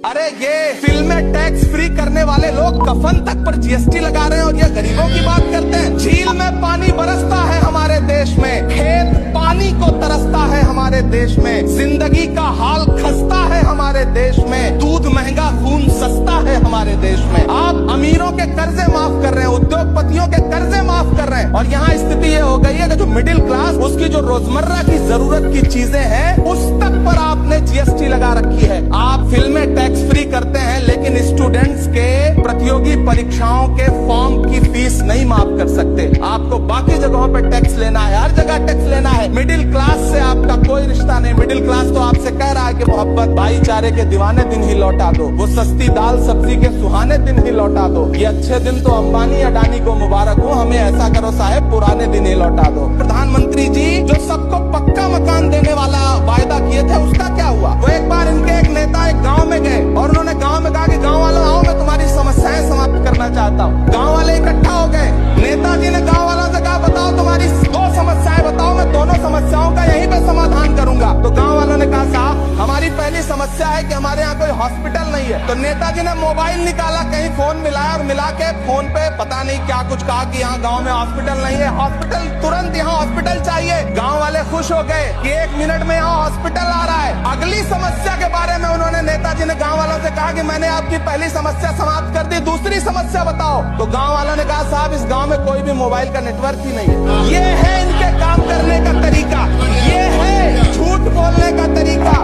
अरे ये फिल्में टैक्स फ्री करने वाले लोग कफन तक पर जीएसटी लगा रहे हैं और ये गरीबों की बात करते हैं। झील में पानी बरसता है हमारे देश में, खेत पानी को तरसता है हमारे देश में, जिंदगी का हाल खस्ता है हमारे देश में, दूध महंगा खून सस्ता है हमारे देश में। आप अमीरों के कर्जे माफ कर रहे हैं, उद्योगपतियों के कर्जे माफ कर रहे हैं और यहाँ स्थिति ये हो गई है कि जो मिडिल क्लास उसकी जो रोजमर्रा की जरूरत की चीजें हैं उस तक पर आपने जीएसटी लगा रखी है। आप फिल्में टैक्स फ्री करते हैं लेकिन स्टूडेंट्स के प्रतियोगी परीक्षाओं के फॉर्म की फीस नहीं माफ कर सकते। आपको बाकी जगहों पे टैक्स लेना है, हर जगह टैक्स लेना है। मिडिल क्लास से आपका कोई रिश्ता नहीं। मिडिल क्लास तो आपसे कह रहा है कि मोहब्बत भाईचारे के दीवाने दिन ही लौटा दो, वो सस्ती दाल सब्जी के सुहाने दिन ही लौटा दो। ये अच्छे दिन तो अंबानी अडानी को मुबारक हो, हमें ऐसा करो साहब पुराने दिन ही लौटा दो। प्रधानमंत्री जी जो सबको पक्का मकान देने वाला वायदा किए थे उसका क्या हुआ? वो एक बार इनके एक नेता एक गाँव में गए और उन्होंने गाँव में कहा कि गाँव वालों आओ मैं तुम्हारी समस्याएं समाप्त करना चाहता हूँ। गाँव वाले इकट्ठा हो गए। नेताजी ने गाँव वालों से कहा बताओ तुम्हारी दो समस्याएं बताओ, मैं दोनों समस्याओं का यहीं पे समाधान करूंगा। तो गाँव वालों ने कहा साहब हमारी पहली समस्या है कि हमारे यहाँ कोई हॉस्पिटल नहीं है। तो नेताजी ने मोबाइल निकाला, कहीं फोन मिलाया और मिला के फोन पे पता नहीं क्या कुछ कहा कि यहाँ गाँव में हॉस्पिटल नहीं है, हॉस्पिटल तुरंत यहाँ हॉस्पिटल चाहिए। गाँव वाले खुश हो गए कि 1 मिनट में यहाँ हॉस्पिटल आ रहा है। अगली समस्या के बारे में उन्होंने नेताजी ने गाँव वालों से कहा कि मैंने आपकी पहली समस्या समाप्त कर दी, दूसरी समस्या बताओ। तो गाँव वालों ने कहा साहब इस गाँव में कोई भी मोबाइल का नेटवर्क ही नहीं है। ये है इनके काम करने का तरीका, ये है झूठ बोलने का तरीका।